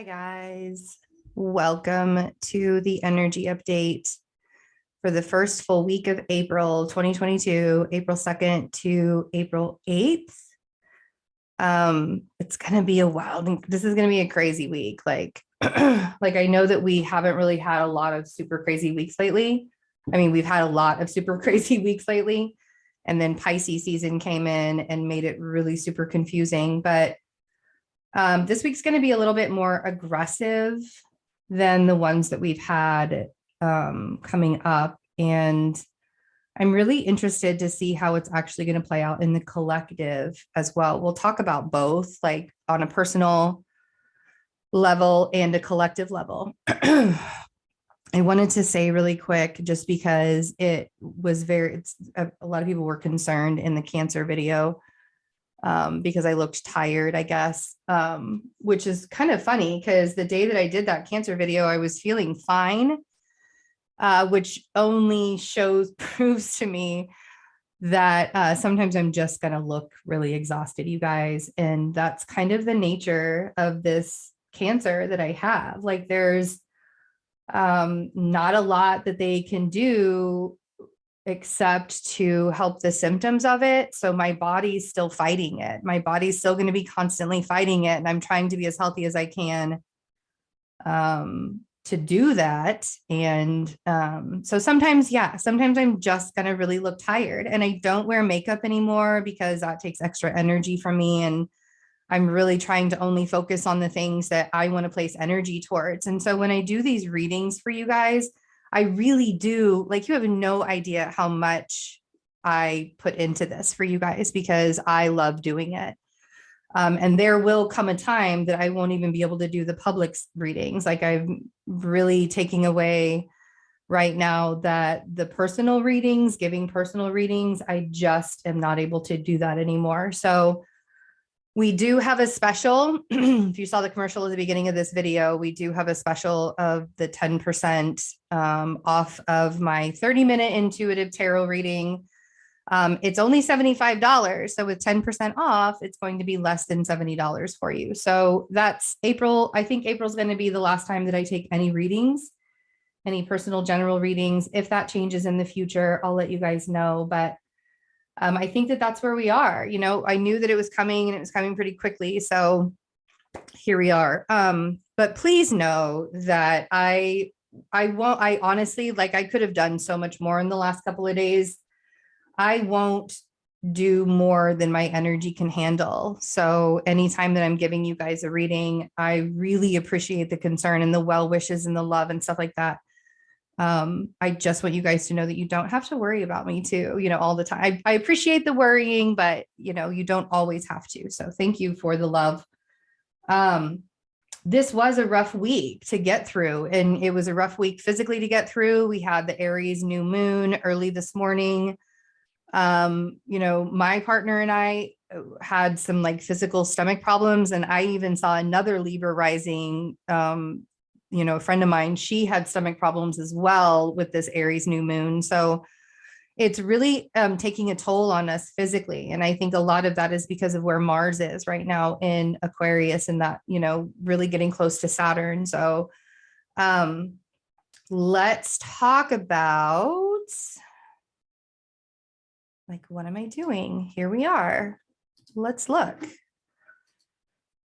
Guys. Welcome to the energy update for the first full week of April 2022, April 2nd to April 8th. It's going to be this is going to be a crazy week. Like I know that we haven't really had a lot of super crazy weeks lately. I mean, we've had a lot of super crazy weeks lately, and then Pisces season came in and made it really super confusing. But this week's going to be a little bit more aggressive than the ones that we've had coming up. And I'm really interested to see how it's actually going to play out in the collective as well. We'll talk about both, like on a personal level and a collective level. I wanted to say really quick, just because it was a lot of people were concerned in the Cancer video because I looked tired, I guess, which is kind of funny because the day that I did that Cancer video, I was feeling fine, which only proves to me that sometimes I'm just going to look really exhausted, you guys. And that's kind of the nature of this Cancer that I have. Like there's not a lot that they can do except to help the symptoms of it. So my body's still fighting it. My body's still going to be constantly fighting it. And I'm trying to be as healthy as I can to do that. And so sometimes I'm just going to really look tired, and I don't wear makeup anymore because that takes extra energy from me. And I'm really trying to only focus on the things that I want to place energy towards. And so when I do these readings for you guys, I really do, like, you have no idea how much I put into this for you guys because I love doing it. And there will come a time that I won't even be able to do the public readings. Like I'm really taking away right now that the personal readings, giving personal readings, I just am not able to do that anymore. So we do have a special. If you saw the commercial at the beginning of this video, we do have a special of the 10% off of my 30-minute intuitive tarot reading. It's only $75. So with 10% off, it's going to be less than $70 for you. So that's April. I think April's going to be the last time that I take any readings, any personal general readings. If that changes in the future, I'll let you guys know. But I think that that's where we are. You know, I knew that it was coming, and it was coming pretty quickly. So here we are. But please know that I honestly, like, I could have done so much more in the last couple of days. I won't do more than my energy can handle. So anytime that I'm giving you guys a reading, I really appreciate the concern and the well wishes and the love and stuff like that. I just want you guys to know that you don't have to worry about me too, you know, all the time. I appreciate the worrying, but you know, you don't always have to. So thank you for the love. This was a rough week to get through, and it was a rough week physically to get through. We had the Aries new moon early this morning. You know, my partner and I had some like physical stomach problems, and I even saw another Libra rising, you know, a friend of mine, she had stomach problems as well with this Aries new moon. So it's really taking a toll on us physically. And I think a lot of that is because of where Mars is right now in Aquarius, and that, you know, really getting close to Saturn. So let's talk about, like, what am I doing? Here we are. Let's look.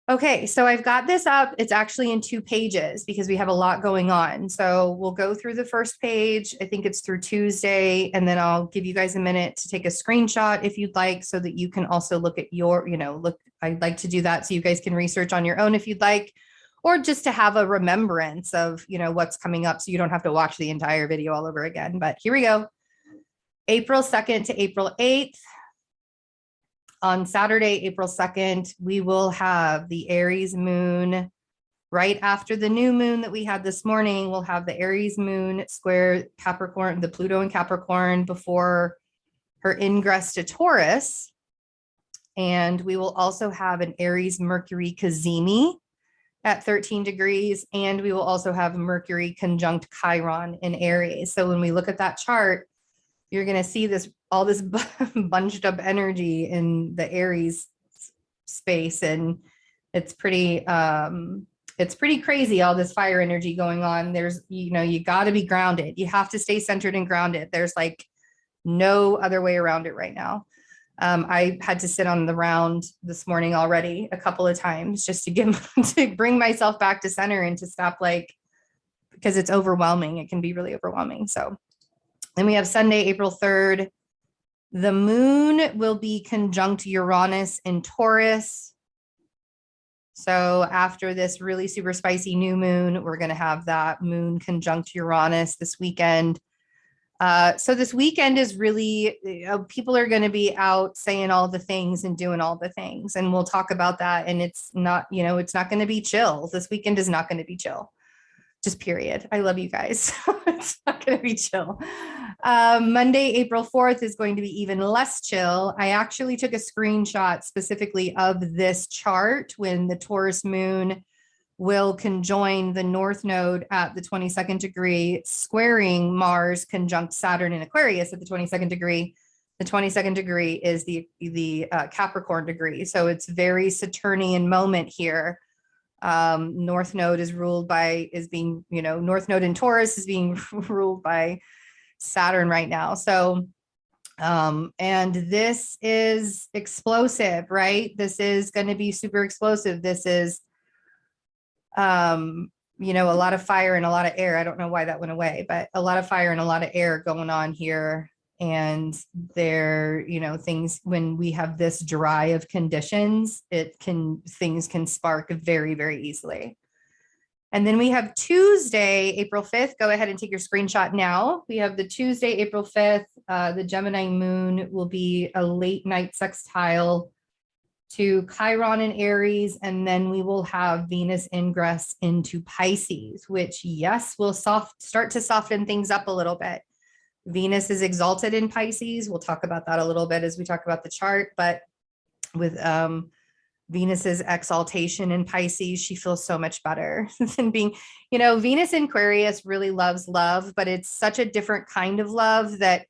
Okay, so I've got this up. It's actually in 2 pages because we have a lot going on. So we'll go through the first page. I think it's through Tuesday, and then I'll give you guys a minute to take a screenshot if you'd like, so that you can also look at your, you know, I'd like to do that so you guys can research on your own if you'd like, or just to have a remembrance of, you know, what's coming up so you don't have to watch the entire video all over again. But here we go. April 2nd to April 8th. On Saturday, April 2nd, we will have the Aries moon right after the new moon that we had this morning. We'll have the Aries moon square Capricorn, the Pluto in Capricorn, before her ingress to Taurus. And we will also have an Aries Mercury cazimi at 13 degrees. And we will also have Mercury conjunct Chiron in Aries. So when we look at that chart, you're going to see all this bunched up energy in the Aries space. And it's pretty it's pretty crazy, all this fire energy going on. There's, you got to be grounded. You have to stay centered and grounded. There's like no other way around it right now. I had to sit on the round this morning already a couple of times just to get to bring myself back to center and to stop, like, because it's overwhelming. It can be really overwhelming. So then we have Sunday, April 3rd. The moon will be conjunct Uranus in Taurus. So after this really super spicy new moon, we're going to have that moon conjunct Uranus this weekend. So this weekend is really, people are going to be out saying all the things and doing all the things. And we'll talk about that. And it's not, it's not going to be chill. This weekend is not going to be chill. Just period. I love you guys. It's not going to be chill. Monday, April 4th is going to be even less chill. I actually took a screenshot specifically of this chart when the Taurus moon will conjoin the north node at the 22nd degree, squaring Mars conjunct Saturn in Aquarius at the 22nd degree. The 22nd degree is the Capricorn degree. So it's very Saturnian moment here. North node is being, North node in Taurus is being ruled by Saturn right now. So, and this is explosive, right? This is going to be super explosive. This is, a lot of fire and a lot of air. I don't know why that went away, but a lot of fire and a lot of air going on here. And there, things, when we have this dry of conditions, things can spark very, very easily. And then we have Tuesday, April 5th. Go ahead and take your screenshot now. We have the Tuesday, April 5th. The Gemini moon will be a late night sextile to Chiron in Aries. And then we will have Venus ingress into Pisces, which, yes, will start to soften things up a little bit. Venus is exalted in Pisces. We'll talk about that a little bit as we talk about the chart, but with Venus's exaltation in Pisces, she feels so much better than being, Venus in Aquarius really loves love, but it's such a different kind of love that,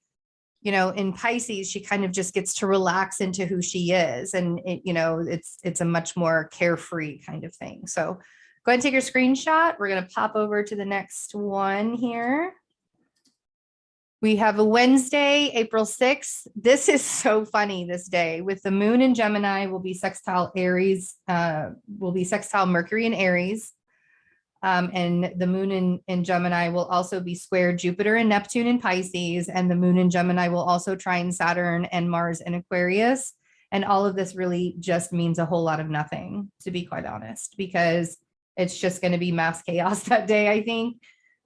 in Pisces, she kind of just gets to relax into who she is. And it's a much more carefree kind of thing. So go ahead and take your screenshot. We're going to pop over to the next one here. We have a Wednesday, April 6th. This is so funny this day. With the moon in Gemini will be sextile Aries, will be sextile Mercury in Aries. And the moon in Gemini will also be square Jupiter and Neptune in Pisces. And the moon in Gemini will also trine Saturn and Mars in Aquarius. And all of this really just means a whole lot of nothing, to be quite honest, because it's just going to be mass chaos that day, I think.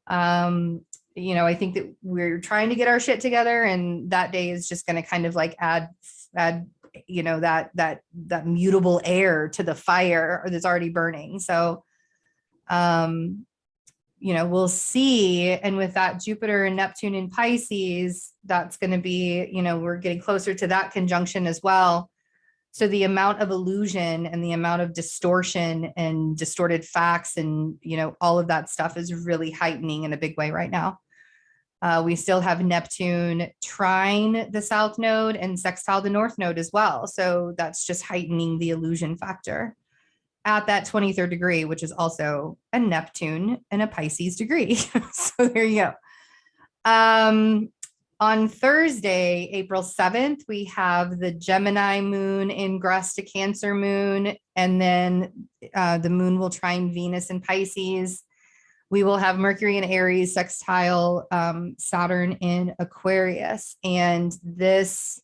I think that we're trying to get our shit together, and that day is just going to kind of like add, that mutable air to the fire that's already burning. So, we'll see. And with that Jupiter and Neptune in Pisces, that's going to be, we're getting closer to that conjunction as well. So the amount of illusion and the amount of distortion and distorted facts and, all of that stuff is really heightening in a big way right now. We still have Neptune trine the south node and sextile the north node as well. So that's just heightening the illusion factor at that 23rd degree, which is also a Neptune and a Pisces degree. So there you go. On Thursday, April 7th, we have the Gemini moon ingress to Cancer moon, and then the moon will trine Venus in Pisces. We will have Mercury in Aries sextile Saturn in Aquarius. And this,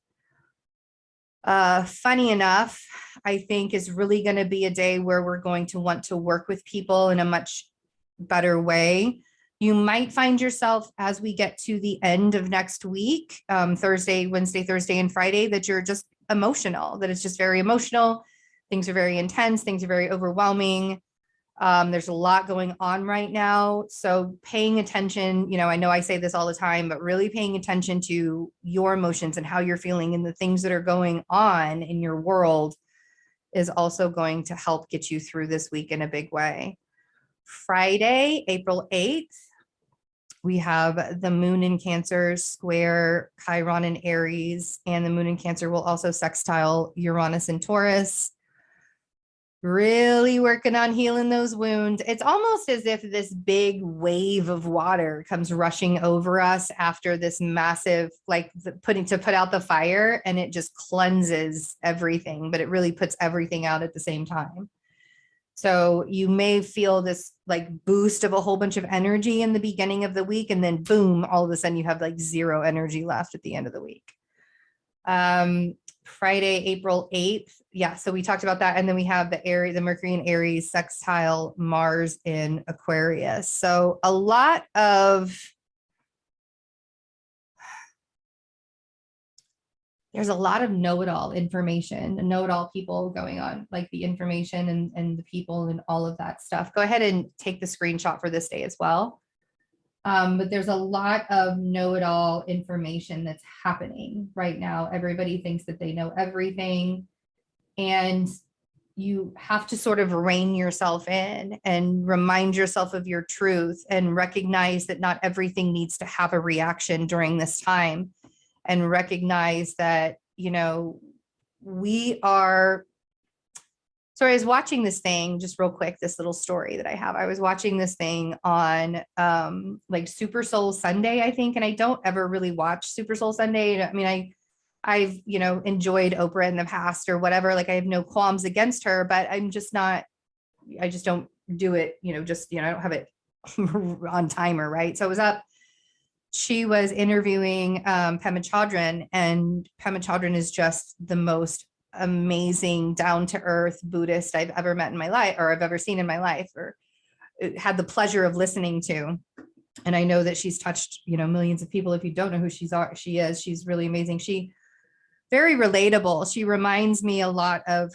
funny enough, I think is really going to be a day where we're going to want to work with people in a much better way. You might find yourself as we get to the end of next week, Thursday, Wednesday, Thursday, and Friday, that you're just emotional, that it's just very emotional. Things are very intense. Things are very overwhelming. There's a lot going on right now. So paying attention, I know I say this all the time, but really paying attention to your emotions and how you're feeling and the things that are going on in your world is also going to help get you through this week in a big way. Friday, April 8th, we have the moon in Cancer square Chiron in Aries, and the moon in Cancer will also sextile Uranus in Taurus. really working on healing those wounds. It's almost as if this big wave of water comes rushing over us after this massive, like put out the fire, and it just cleanses everything, but it really puts everything out at the same time. So you may feel this like boost of a whole bunch of energy in the beginning of the week, and then boom, all of a sudden you have like zero energy left at the end of the week. Friday, April 8th. Yeah. So we talked about that. And then we have the Mercury in Aries, sextile Mars in Aquarius. So there's a lot of know-it-all information and know-it-all people going on, like the information and the people and all of that stuff. Go ahead and take the screenshot for this day as well. But there's a lot of know-it-all information that's happening right now. Everybody thinks that they know everything, and you have to sort of rein yourself in and remind yourself of your truth and recognize that not everything needs to have a reaction during this time, and recognize that, you know, we are. So I was watching this thing, just real quick, this little story that I have. I was watching this thing on like Super Soul Sunday, I think, and I don't ever really watch Super Soul Sunday. I mean, I've, you know, enjoyed Oprah in the past or whatever. Like I have no qualms against her, but I just don't do it, you know, just, you know, I don't have it on timer, right? So I was up. She was interviewing Pema Chodron, and Pema Chodron is just the most amazing, down-to-earth Buddhist I've ever met in my life, or I've ever seen in my life, or had the pleasure of listening to. And I know that she's touched, you know, millions of people. If you don't know who she is, she's really amazing. She very relatable. She reminds me a lot of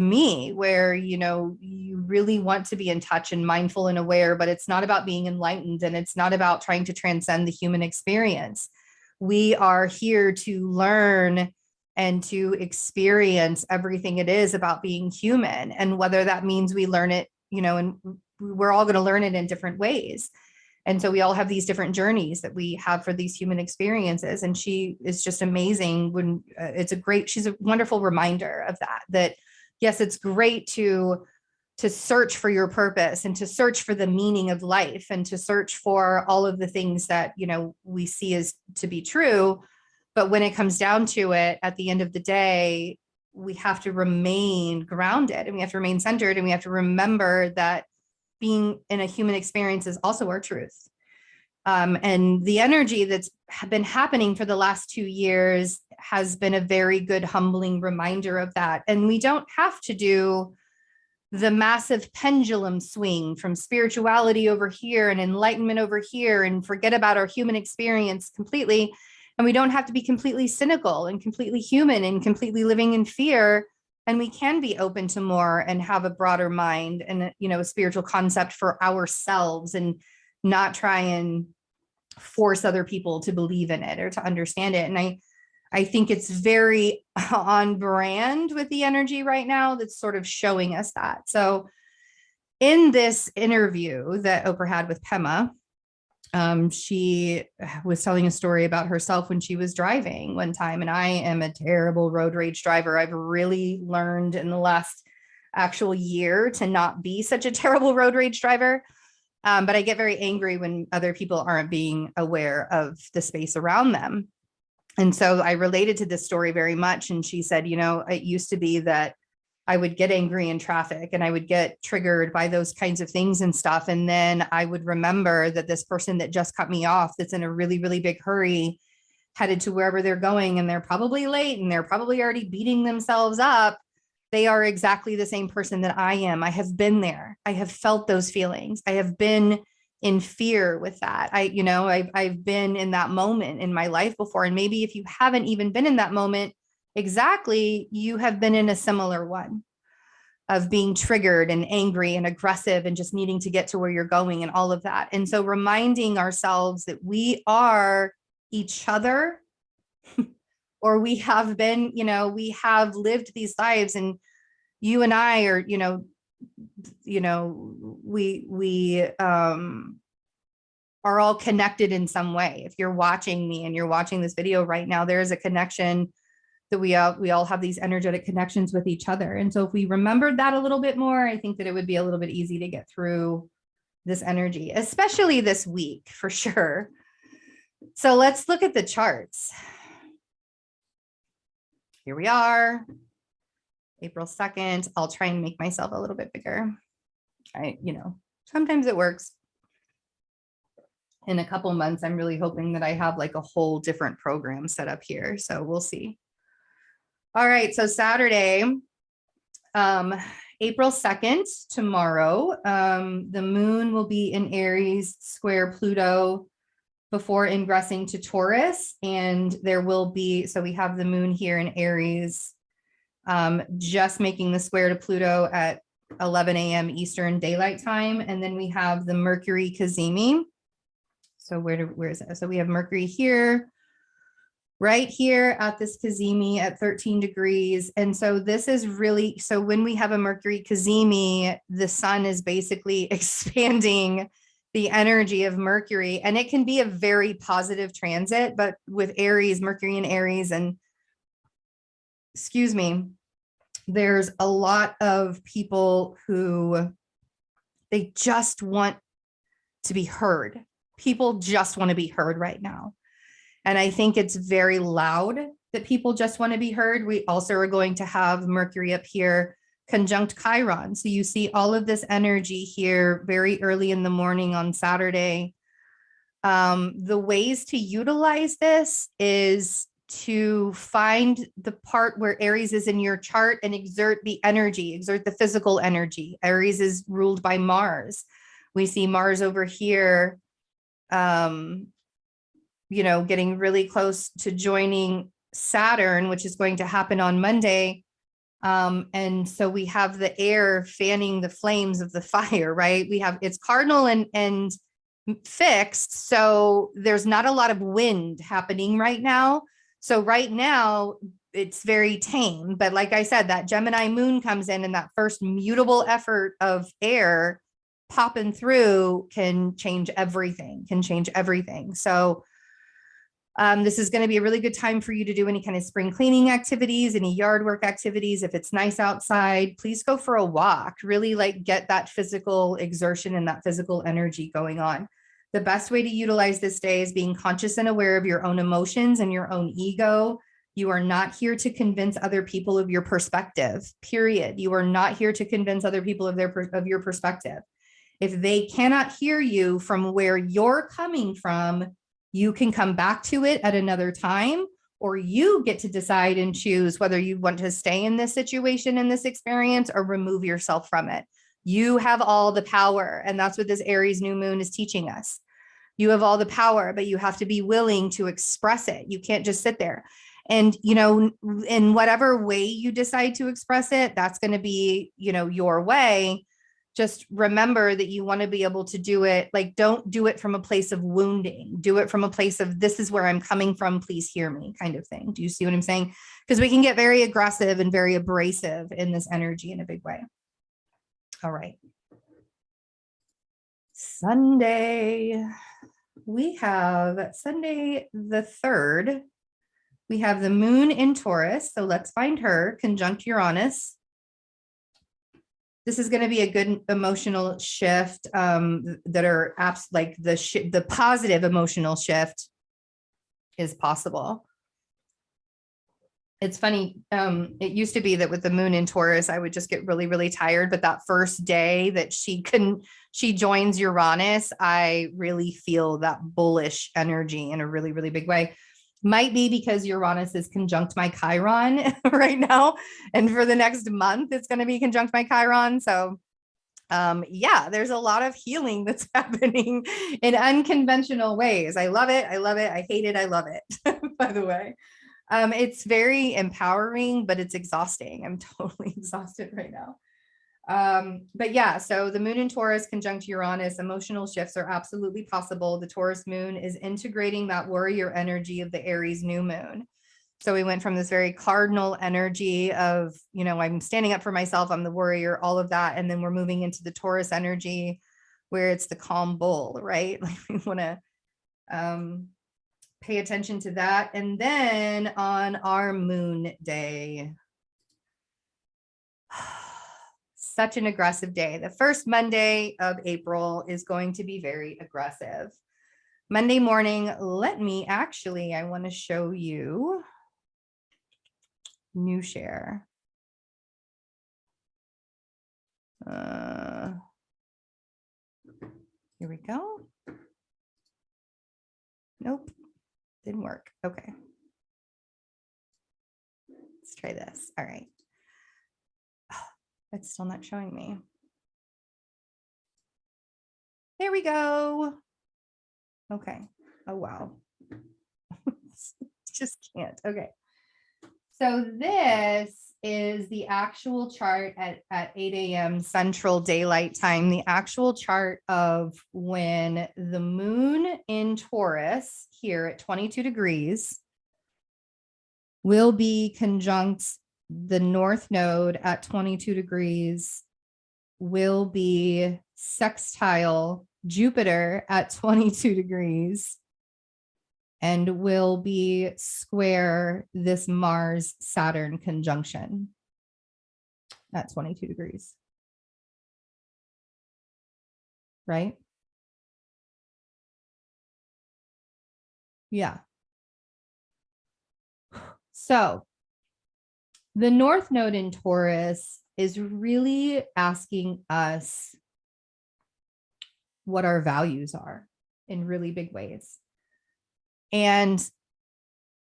me, where, you know, you really want to be in touch and mindful and aware, but it's not about being enlightened, and it's not about trying to transcend the human experience. We are here to learn and to experience everything it is about being human. And whether that means we learn it, you know, and we're all going to learn it in different ways. And so we all have these different journeys that we have for these human experiences. And she is just amazing. When she's a wonderful reminder of that yes, it's great to search for your purpose and to search for the meaning of life and to search for all of the things that, you know, we see as to be true. But when it comes down to it, at the end of the day, we have to remain grounded, and we have to remain centered, and we have to remember that being in a human experience is also our truth. And the energy that's been happening for the last 2 years has been a very good, humbling reminder of that. And we don't have to do the massive pendulum swing from spirituality over here and enlightenment over here and forget about our human experience completely. And we don't have to be completely cynical and completely human and completely living in fear. And we can be open to more and have a broader mind and, you know, a spiritual concept for ourselves, and not try and force other people to believe in it or to understand it. And I think it's very on brand with the energy right now that's sort of showing us that. So in this interview that Oprah had with Pema, she was telling a story about herself when she was driving one time. And I am a terrible road rage driver. I've really learned in the last actual year to not be such a terrible road rage driver. But I get very angry when other people aren't being aware of the space around them. And so I related to this story very much. And she said, you know, it used to be that I would get angry in traffic and I would get triggered by those kinds of things and stuff. And then I would remember that this person that just cut me off, that's in a really, really big hurry, headed to wherever they're going, and they're probably late and they're probably already beating themselves up. They are exactly the same person that I am. I have been there. I have felt those feelings. I have been in fear with that. I've been in that moment in my life before. And maybe if you haven't even been in that moment, exactly, you have been in a similar one of being triggered and angry and aggressive and just needing to get to where you're going and all of that. And so reminding ourselves that we are each other, or we have been, we have lived these lives, and you and I are, we are all connected in some way. If you're watching me and you're watching this video right now, there is a connection that we all have these energetic connections with each other. And so if we remembered that a little bit more, I think that it would be a little bit easy to get through this energy, especially this week for sure. So let's look at the charts. Here we are, April 2nd. I'll try and make myself a little bit bigger. Sometimes it works. In a couple months, I'm really hoping that I have like a whole different program set up here. So we'll see. All right, so Saturday, April 2nd, tomorrow, the moon will be in Aries square Pluto before ingressing to Taurus. And there will be, so we have the moon here in Aries, just making the square to Pluto at 11 a.m. Eastern Daylight Time. And then we have the Mercury cazimi. So where is it? So we have Mercury here, right here at this cazimi at 13 degrees. And so this is really, so when we have a Mercury cazimi, the sun is basically expanding the energy of Mercury, and it can be a very positive transit, but with Aries, Mercury in Aries, and there's a lot of people who they just want to be heard. People just want to be heard right now. And I think it's very loud that people just want to be heard. We also are going to have Mercury up here conjunct Chiron. So you see all of this energy here very early in the morning on Saturday. The ways to utilize this is to find the part where Aries is in your chart and exert the energy, exert the physical energy. Aries is ruled by Mars. We see Mars over here, getting really close to joining Saturn, which is going to happen on Monday. And so we have the air fanning the flames of the fire, right? We have, it's cardinal and fixed. So there's not a lot of wind happening right now. So right now it's very tame, but like I said, that Gemini moon comes in and that first mutable effort of air popping through can change everything, So this is going to be a really good time for you to do any kind of spring cleaning activities, any yard work activities. If it's nice outside, please go for a walk, really like get that physical exertion and that physical energy going on. The best way to utilize this day is being conscious and aware of your own emotions and your own ego. You are not here to convince other people of your perspective, period. You are not here to convince other people of your perspective. If they cannot hear you from where you're coming from, you can come back to it at another time, or you get to decide and choose whether you want to stay in this situation, in this experience, or remove yourself from it. You have all the power. And that's what this Aries new moon is teaching us. You have all the power, but you have to be willing to express it. You can't just sit there. And, in whatever way you decide to express it, that's going to be, your way. Just remember that you want to be able to do it. Like, don't do it from a place of wounding. Do it from a place of, this is where I'm coming from. Please hear me, kind of thing. Do you see what I'm saying? Because we can get very aggressive and very abrasive in this energy in a big way. All right. Sunday. We have Sunday the 3rd. We have the moon in Taurus. So let's find her conjunct Uranus. This is going to be a good emotional shift that are apps like the positive emotional shift is possible. It's funny. It used to be that with the moon in Taurus, I would just get really, really tired. But that first day that she joins Uranus, I really feel that bullish energy in a really, really big way. Might be because Uranus is conjunct my Chiron right now. And for the next month, it's going to be conjunct my Chiron. So yeah, there's a lot of healing that's happening in unconventional ways. I love it. I love it. I hate it. I love it, by the way. It's very empowering, but it's exhausting. I'm totally exhausted right now. But yeah, so the moon in Taurus conjunct Uranus, emotional shifts are absolutely possible. The Taurus moon is integrating that warrior energy of the Aries new moon. So we went from this very cardinal energy of, I'm standing up for myself, I'm the warrior, all of that. And then we're moving into the Taurus energy where it's the calm bull, right? Like we want to, pay attention to that. And then on our moon day, such an aggressive day. The first Monday of April is going to be very aggressive. Monday morning, I want to show you new share. Here we go. Nope, didn't work. Okay. Let's try this. All right. Oh, it's still not showing me. There we go. Okay. Oh, wow. Just can't. Okay. So this is the actual chart at 8 a.m. Central Daylight Time, the actual chart of when the moon in Taurus here at 22 degrees will be conjunct the North Node at 22 degrees, will be sextile Jupiter at 22 degrees, and will be square this Mars-Saturn conjunction at 22 degrees. Right? Yeah. So the North Node in Taurus is really asking us what our values are in really big ways. And,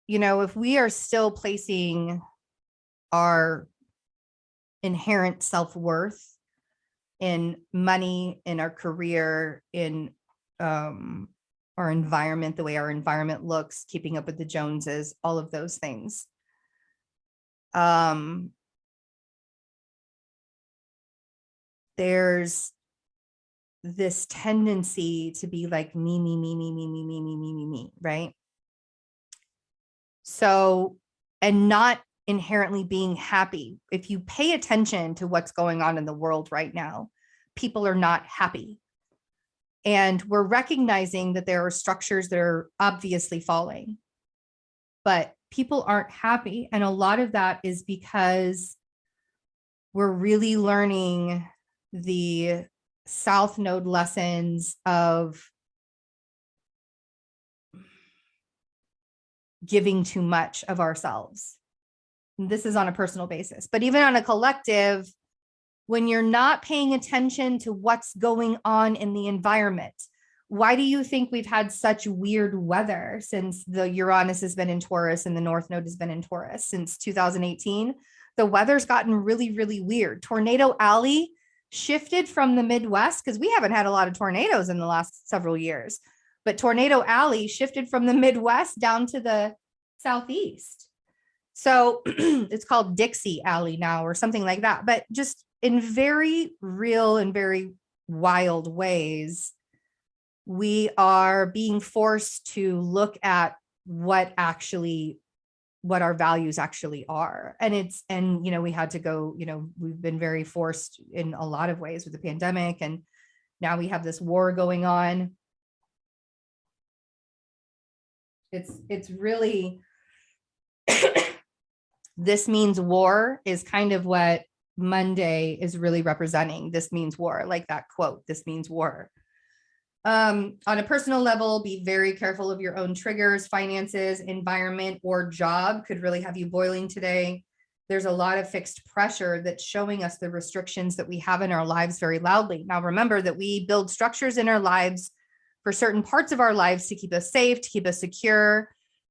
you know, if we are still placing our inherent self-worth in money, in our career, in our environment, the way our environment looks, keeping up with the Joneses, all of those things. There's this tendency to be like me, right? So, and not inherently being happy. If you pay attention to what's going on in the world right now, people are not happy. And we're recognizing that there are structures that are obviously falling, but people aren't happy. And a lot of that is because we're really learning the South Node lessons of giving too much of ourselves. And this is on a personal basis, but even on a collective, when you're not paying attention to what's going on in the environment. Why do you think we've had such weird weather since the Uranus has been in Taurus and the North Node has been in Taurus since 2018? The weather's gotten really, really weird. Tornado Alley shifted from the Midwest because we haven't had a lot of tornadoes in the last several years, but Tornado Alley shifted from the Midwest down to the Southeast. So it's called Dixie Alley now or something like that, but just in very real and very wild ways, we are being forced to look at what our values actually are. And, you know, we had to go, you know, we've been very forced in a lot of ways with the pandemic. And now we have this war going on. It's really, this means war is kind of what Monday is really representing. This means war, like that quote, this means war. On a personal level, be very careful of your own triggers. Finances, environment, or job could really have you boiling today. There's a lot of fixed pressure that's showing us the restrictions that we have in our lives very loudly. Now, remember that we build structures in our lives for certain parts of our lives to keep us safe, to keep us secure.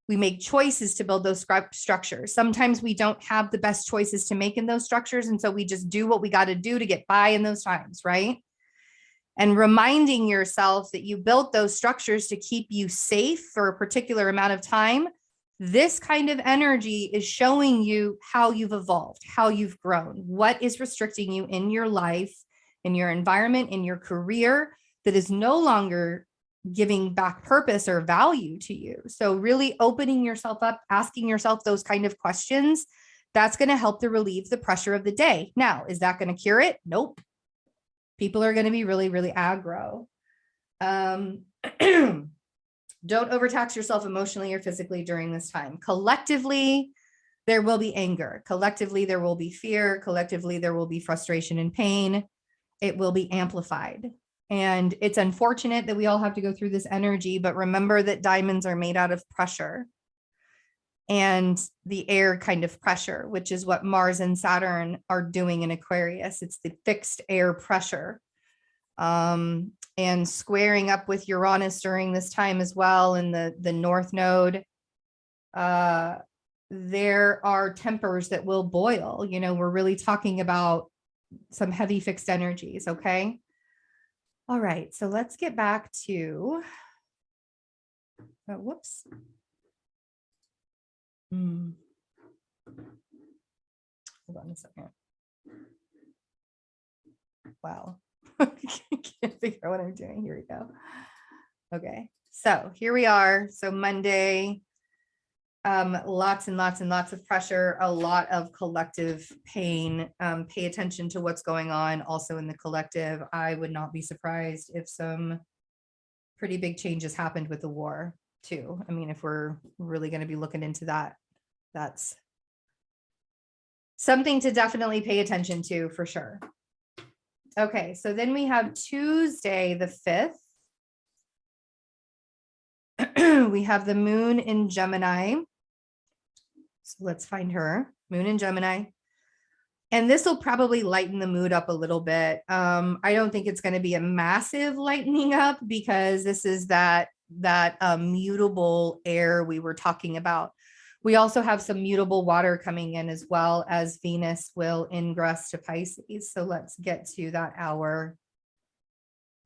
We make choices to build those structures. Sometimes we don't have the best choices to make in those structures. And so we just do what we got to do to get by in those times, right? And reminding yourself that you built those structures to keep you safe for a particular amount of time. This kind of energy is showing you how you've evolved, how you've grown, what is restricting you in your life, in your environment, in your career that is no longer giving back purpose or value to you. So really opening yourself up, asking yourself those kind of questions, that's going to help to relieve the pressure of the day. Now, is that going to cure it? Nope. People are going to be really, really aggro. Don't overtax yourself emotionally or physically during this time. Collectively, there will be anger. Collectively, there will be fear. Collectively, there will be frustration and pain. It will be amplified. And it's unfortunate that we all have to go through this energy, but remember that diamonds are made out of pressure and the air kind of pressure, which is what Mars and Saturn are doing in Aquarius. It's the fixed air pressure. And squaring up with Uranus during this time as well in the North Node. There are tempers that will boil. You know, we're really talking about some heavy fixed energies, okay? All right, so let's get back to, whoops. Hold on a second. Wow. I can't figure out what I'm doing. Here we go. Okay, so here we are. So Monday, lots and lots and lots of pressure, a lot of collective pain. Pay attention to what's going on also in the collective. I would not be surprised if some pretty big changes happened with the war too. I mean, if we're really going to be looking into that, that's something to definitely pay attention to for sure. Okay, so then we have Tuesday, the 5th. We have the moon in Gemini. So let's find her, moon in Gemini. And this will probably lighten the mood up a little bit. I don't think it's going to be a massive lightening up because this is that mutable air we were talking about. We also have some mutable water coming in as well as Venus will ingress to Pisces. So let's get to that hour.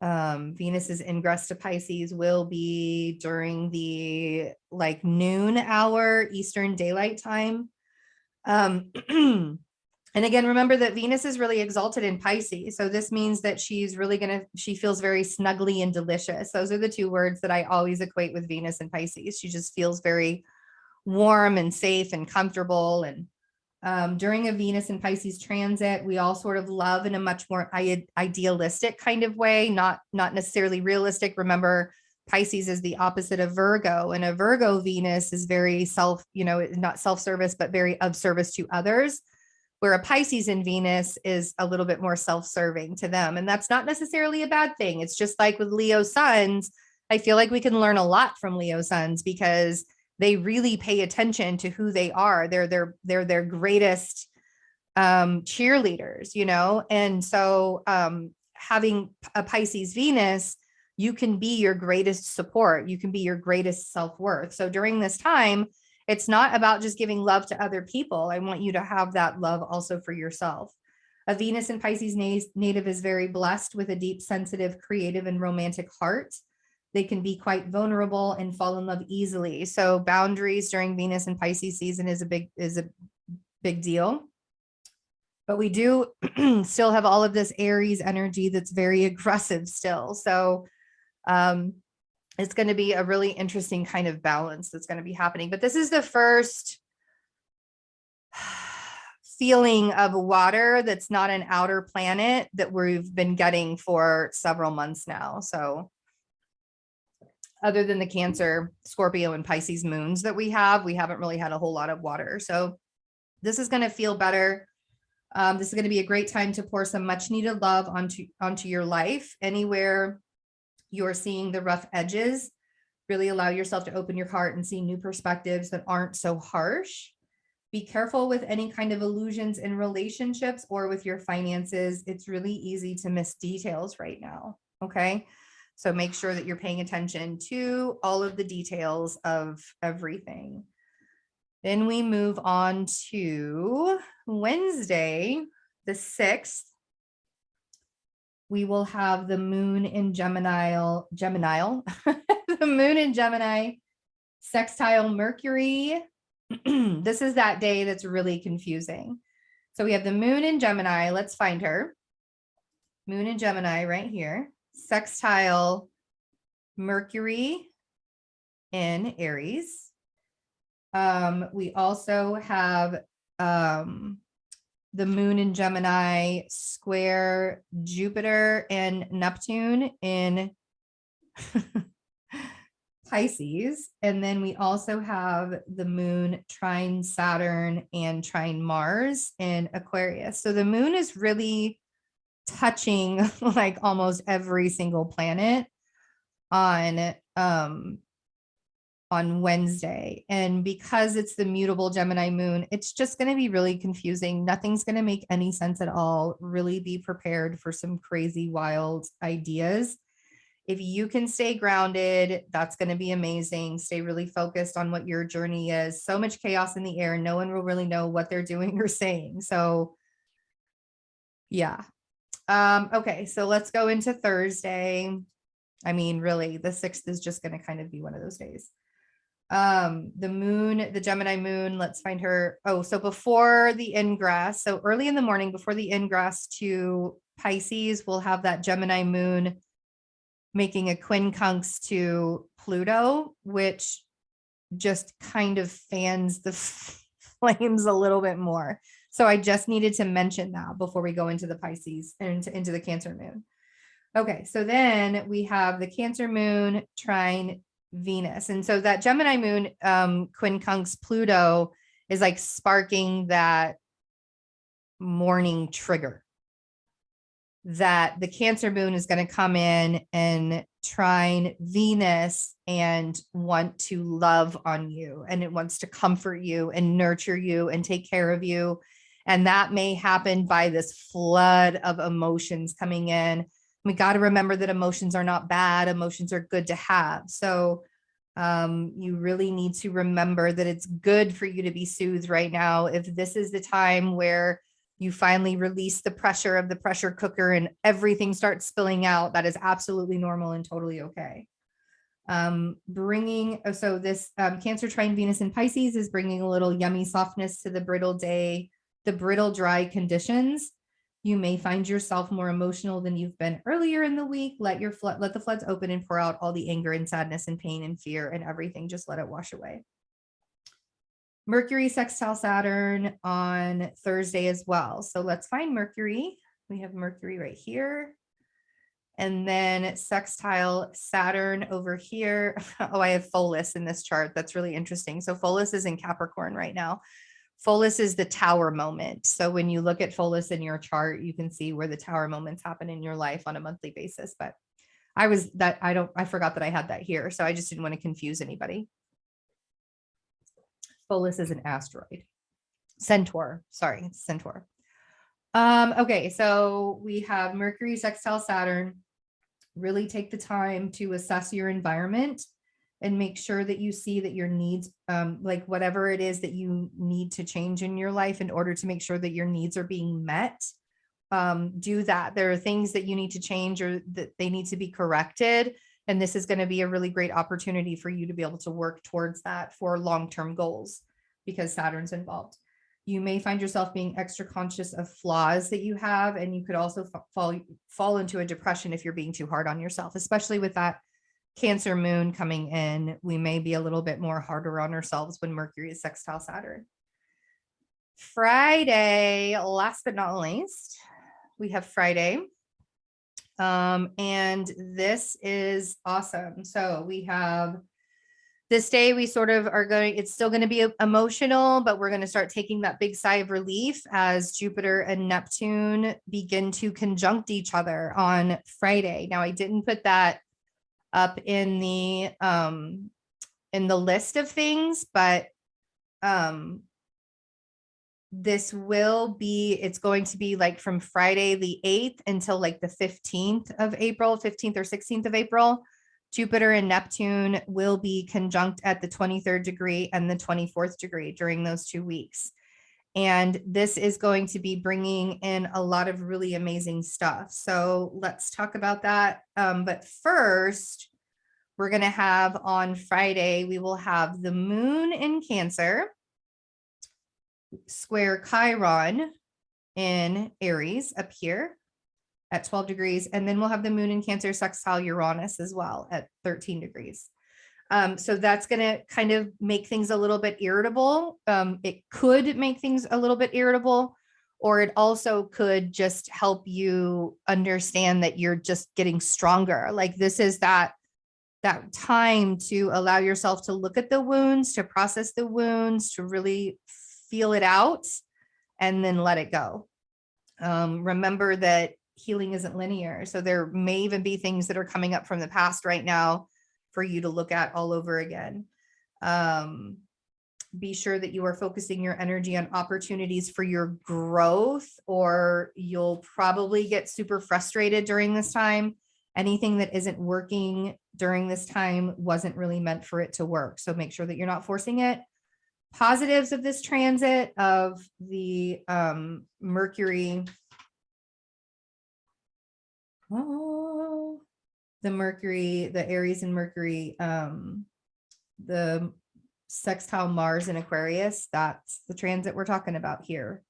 Venus's ingress to Pisces will be during the like noon hour Eastern Daylight Time. And again, remember that Venus is really exalted in Pisces. So this means that she's really she feels very snuggly and delicious. Those are the two words that I always equate with Venus and Pisces. She just feels very warm and safe and comfortable. And during a Venus and Pisces transit, we all sort of love in a much more idealistic kind of way, not necessarily realistic. Remember, Pisces is the opposite of Virgo, and a Virgo Venus is very not self-service, but very of service to others, where a Pisces in Venus is a little bit more self-serving to them. And that's not necessarily a bad thing. It's just like with Leo suns, I feel like we can learn a lot from Leo suns because they really pay attention to who they are. They're their greatest cheerleaders, you know? And so having a Pisces Venus, you can be your greatest support. You can be your greatest self-worth. So during this time, it's not about just giving love to other people. I want you to have that love also for yourself. A Venus and Pisces native is very blessed with a deep, sensitive, creative, and romantic heart. They can be quite vulnerable and fall in love easily. So boundaries during Venus and Pisces season is a big deal. But we do still have all of this Aries energy that's very aggressive still. So it's going to be a really interesting kind of balance that's going to be happening. But this is the first feeling of water that's not an outer planet that we've been getting for several months now. So other than the Cancer, Scorpio, and Pisces moons that we haven't really had a whole lot of water. So this is going to feel better. This is going to be a great time to pour some much needed love onto your life. Anywhere you're seeing the rough edges, really allow yourself to open your heart and see new perspectives that aren't so harsh. Be careful with any kind of illusions in relationships or with your finances. It's really easy to miss details right now. Okay. So make sure that you're paying attention to all of the details of everything. Then we move on to Wednesday, the 6th. We will have the moon in Gemini, the moon in Gemini, sextile Mercury. This is that day that's really confusing. So we have the moon in Gemini. Let's find her. Moon in Gemini right here. Sextile Mercury in Aries. We also have the moon in Gemini square Jupiter and Neptune in Pisces. And then we also have the moon trine Saturn and trine Mars in Aquarius. So the moon is really touching like almost every single planet on Wednesday. And because it's the mutable Gemini moon, it's just going to be really confusing. Nothing's going to make any sense at all. Really be prepared for some crazy, wild ideas. If you can stay grounded, that's going to be amazing. Stay really focused on what your journey is. So much chaos in the air. No one will really know what they're doing or saying. So yeah. Okay. So let's go into Thursday. I mean, really, the 6th is just going to kind of be one of those days. The moon, the Gemini moon, let's find her. Oh, so before the ingress, so early in the morning before the ingress to Pisces, we'll have that Gemini moon making a quincunx to Pluto, which just kind of fans the flames a little bit more. So I just needed to mention that before we go into the Pisces and into the Cancer moon. Okay, so then we have the Cancer moon trine Venus. And so that Gemini moon, quincunx Pluto, is like sparking that morning trigger that the Cancer moon is going to come in and trine Venus and want to love on you. And it wants to comfort you and nurture you and take care of you. And that may happen by this flood of emotions coming in. We got to remember that emotions are not bad. Emotions are good to have. So you really need to remember that it's good for you to be soothed right now. If this is the time where you finally release the pressure of the pressure cooker and everything starts spilling out, that is absolutely normal and totally okay. So this Cancer trine Venus in Pisces is bringing a little yummy softness to the brittle day, the brittle dry conditions. You may find yourself more emotional than you've been earlier in the week. Let the floods open and pour out all the anger and sadness and pain and fear and everything. Just let it wash away. Mercury sextile Saturn on Thursday as well. So let's find Mercury. We have Mercury right here. And then sextile Saturn over here. Oh, I have Pholus in this chart. That's really interesting. So Pholus is in Capricorn right now. Pholus is the tower moment. So when you look at Pholus in your chart, you can see where the tower moments happen in your life on a monthly basis. But I forgot that I had that here. So I just didn't want to confuse anybody. Pholus is an asteroid. Centaur. Sorry, Centaur. Okay, so we have Mercury sextile Saturn. Really take the time to assess your environment and make sure that you see that your needs, like whatever it is that you need to change in your life in order to make sure that your needs are being met. Do that. There are things that you need to change or that they need to be corrected. And this is going to be a really great opportunity for you to be able to work towards that for long-term goals because Saturn's involved. You may find yourself being extra conscious of flaws that you have, and you could also fall into a depression if you're being too hard on yourself, especially with that Cancer moon coming in. We may be a little bit more harder on ourselves when Mercury is sextile Saturn. Friday, last but not least, we have Friday. And this is awesome. So we have this day, we sort of are going, it's still going to be emotional, but we're going to start taking that big sigh of relief as Jupiter and Neptune begin to conjunct each other on Friday. Now, I didn't put that up in the list of things, but it's going to be like from Friday the 8th until like the 15th of April, 15th or 16th of April. Jupiter and Neptune will be conjunct at the 23rd degree and the 24th degree during those 2 weeks. And this is going to be bringing in a lot of really amazing stuff. So let's talk about that. But first, we're going to have on Friday, we will have the moon in Cancer square Chiron in Aries up here at 12 degrees. And then we'll have the moon in Cancer sextile Uranus as well at 13 degrees. So that's going to kind of make things a little bit irritable. It could make things a little bit irritable, or it also could just help you understand that you're just getting stronger. Like this is that that time to allow yourself to look at the wounds, to process the wounds, to really feel it out, and then let it go. Remember that healing isn't linear. So there may even be things that are coming up from the past right now for you to look at all over again. Be sure that you are focusing your energy on opportunities for your growth, or you'll probably get super frustrated during this time. Anything that isn't working during this time wasn't really meant for it to work. So make sure that you're not forcing it. Positives of this transit of the Mercury. Oh, the Mercury, the Aries and Mercury, the sextile Mars in Aquarius. That's the transit we're talking about here.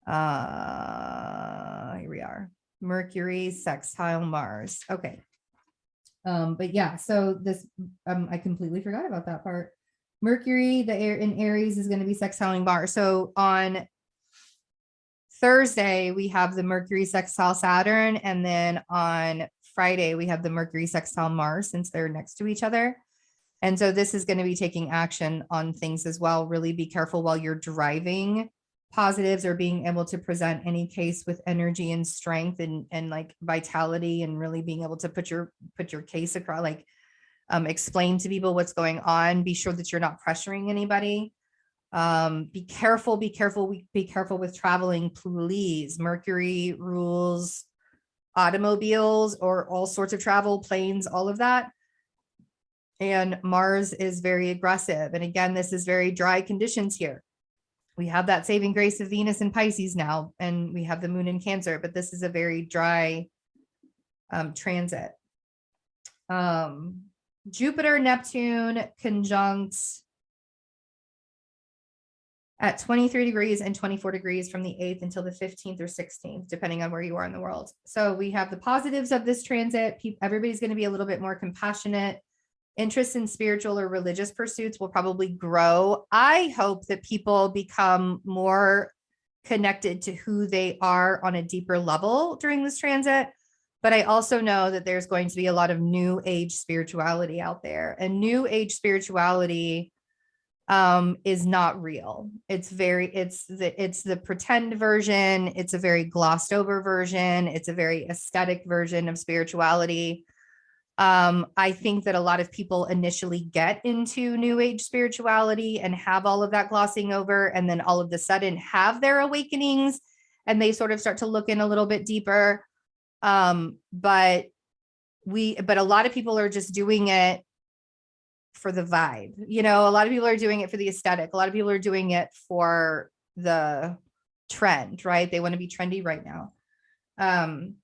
Here we are. Mercury, sextile Mars. Okay. But yeah, so this, I completely forgot about that part. Mercury, the air in Aries is going to be sextiling Mars. So on Thursday, we have the Mercury sextile Saturn. And then on Friday, we have the Mercury sextile Mars, since they're next to each other. And so this is going to be taking action on things as well. Really be careful while you're driving. Positives are being able to present any case with energy and strength and like vitality, and really being able to put your case across, like explain to people what's going on. Be sure that you're not pressuring anybody. Be careful with traveling, please. Mercury rules automobiles or all sorts of travel, planes, all of that. And Mars is very aggressive. And again, this is very dry conditions here. We have that saving grace of Venus in Pisces now, and we have the moon in Cancer, but this is a very dry transit. Jupiter, Neptune conjunct at 23 degrees and 24 degrees from the 8th until the 15th or 16th, depending on where you are in the world. So we have the positives of this transit. Everybody's going to be a little bit more compassionate. Interest in spiritual or religious pursuits will probably grow. I hope that people become more connected to who they are on a deeper level during this transit. But I also know that there's going to be a lot of new age spirituality out there, and new age spirituality is not real. It's the pretend version. It's a very glossed over version. It's a very aesthetic version of spirituality. I think that a lot of people initially get into new age spirituality and have all of that glossing over, and then all of a sudden have their awakenings, and they sort of start to look in a little bit deeper. But a lot of people are just doing it for the vibe. You know, a lot of people are doing it for the aesthetic. A lot of people are doing it for the trend, right? They want to be trendy right now. And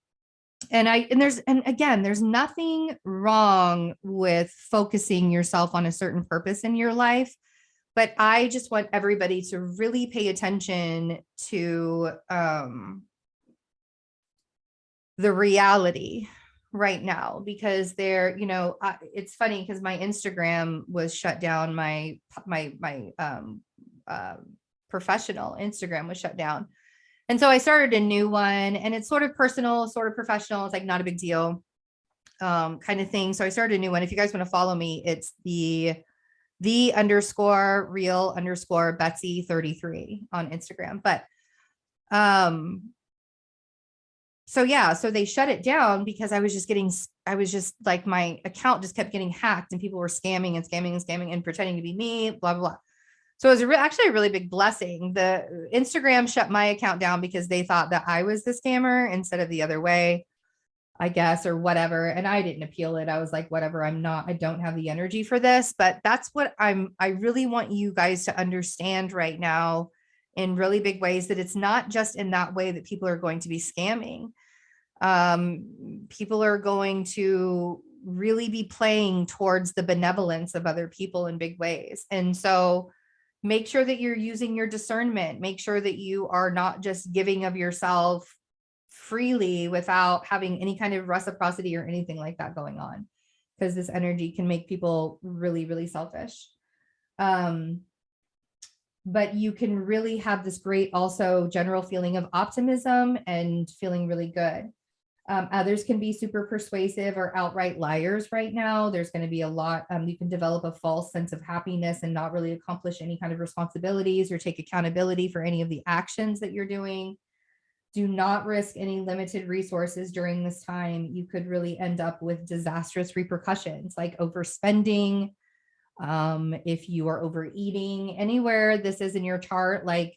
again, there's nothing wrong with focusing yourself on a certain purpose in your life, but I just want everybody to really pay attention to the reality right now, because it's funny because my Instagram was shut down. My professional Instagram was shut down. And so I started a new one, and it's sort of personal, sort of professional. It's like not a big deal kind of thing. So I started a new one. If you guys want to follow me, it's the _real_ Betsy 33 on Instagram. But so yeah, so they shut it down because I was just like, my account just kept getting hacked, and people were scamming and pretending to be me, blah, blah, blah. So it was actually a really big blessing. The Instagram shut my account down because they thought that I was the scammer instead of the other way, I guess, or whatever. And I didn't appeal it. I was like, whatever, I don't have the energy for this. But that's what I really want you guys to understand right now in really big ways, that it's not just in that way that people are going to be scamming. People are going to really be playing towards the benevolence of other people in big ways. And so make sure that you're using your discernment. Make sure that you are not just giving of yourself freely without having any kind of reciprocity or anything like that going on, because this energy can make people really, really selfish. But you can really have this great also general feeling of optimism and feeling really good. Others can be super persuasive or outright liars right now. There's going to be a lot. You can develop a false sense of happiness and not really accomplish any kind of responsibilities or take accountability for any of the actions that you're doing. Do not risk any limited resources during this time. You could really end up with disastrous repercussions like overspending. If you are overeating anywhere this is in your chart, like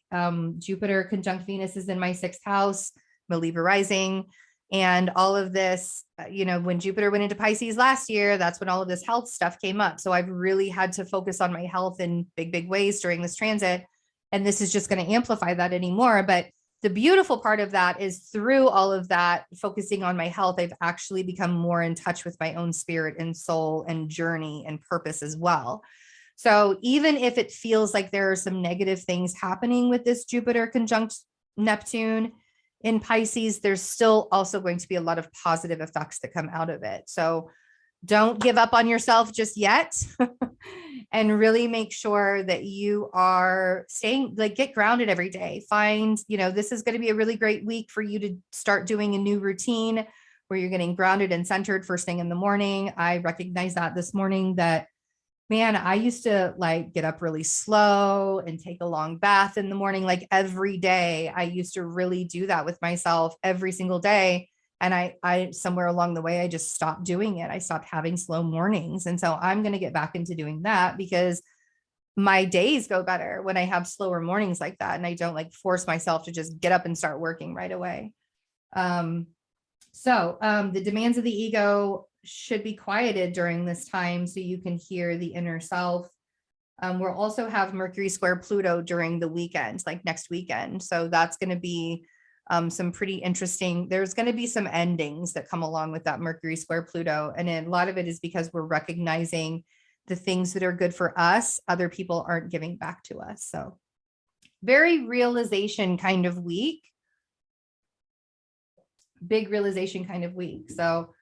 Jupiter conjunct Venus is in my 6th house, I'm a Libra rising. And all of this, when Jupiter went into Pisces last year, that's when all of this health stuff came up. So I've really had to focus on my health in big, big ways during this transit. And this is just going to amplify that anymore. But the beautiful part of that is through all of that, focusing on my health, I've actually become more in touch with my own spirit and soul and journey and purpose as well. So even if it feels like there are some negative things happening with this Jupiter conjunct Neptune in Pisces, there's still also going to be a lot of positive effects that come out of it. So don't give up on yourself just yet and really make sure that you are staying, like, get grounded every day. Find, this is going to be a really great week for you to start doing a new routine where you're getting grounded and centered first thing in the morning. I recognize that this morning that, man, I used to get up really slow and take a long bath in the morning, like every day. I used to really do that with myself every single day. And I somewhere along the way, I just stopped doing it. I stopped having slow mornings. And so I'm going to get back into doing that because my days go better when I have slower mornings like that. And I don't force myself to just get up and start working right away. The demands of the ego should be quieted during this time so you can hear the inner self. We'll also have Mercury square Pluto during the weekend, like next weekend. So that's going to be some pretty interesting. There's going to be some endings that come along with that Mercury square Pluto. And a lot of it is because we're recognizing the things that are good for us, other people aren't giving back to us. So very realization kind of week. Big realization kind of week. So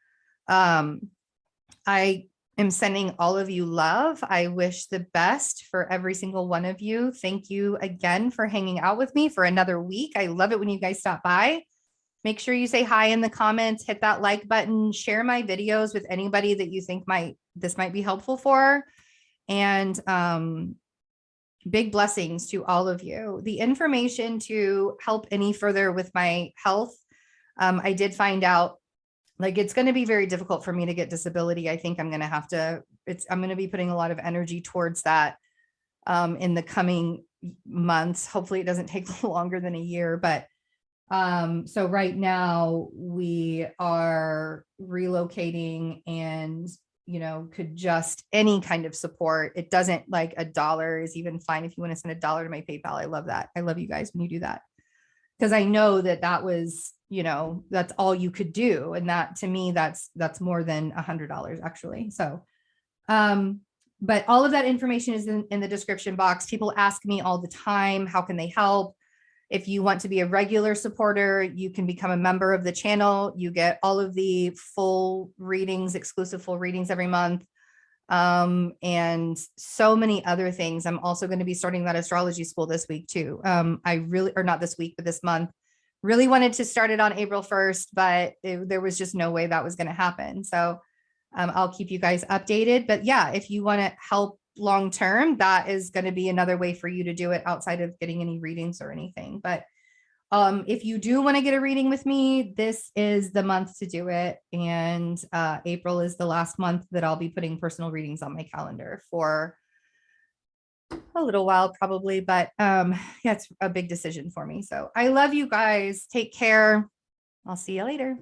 I am sending all of you love. I wish the best for every single one of you. Thank you again for hanging out with me for another week. I love it when you guys stop by. Make sure you say hi in the comments, hit that like button, share my videos with anybody that you think this might be helpful for. And big blessings to all of you. The information to help any further with my health, I did find out it's going to be very difficult for me to get disability. I think I'm going to have to, I'm going to be putting a lot of energy towards that in the coming months. Hopefully it doesn't take longer than a year, but so right now we are relocating and, could just any kind of support. It doesn't $1 is even fine. If you want to send $1 to my PayPal, I love that. I love you guys when you do that. Because I know that was, that's all you could do. And that to me, that's more than $100 actually. So, but all of that information is in the description box. People ask me all the time, how can they help? If you want to be a regular supporter, you can become a member of the channel. You get all of the full readings, exclusive full readings every month. And so many other things. I'm also going to be starting that astrology school this week too. Or not this week, but this month. Really wanted to start it on April 1st, but there was just no way that was going to happen. So I'll keep you guys updated. But yeah, if you want to help long term, that is going to be another way for you to do it outside of getting any readings or anything. But if you do want to get a reading with me, this is the month to do it. And April is the last month that I'll be putting personal readings on my calendar for a little while probably, but yeah, it's a big decision for me. So I love you guys. Take care. I'll see you later.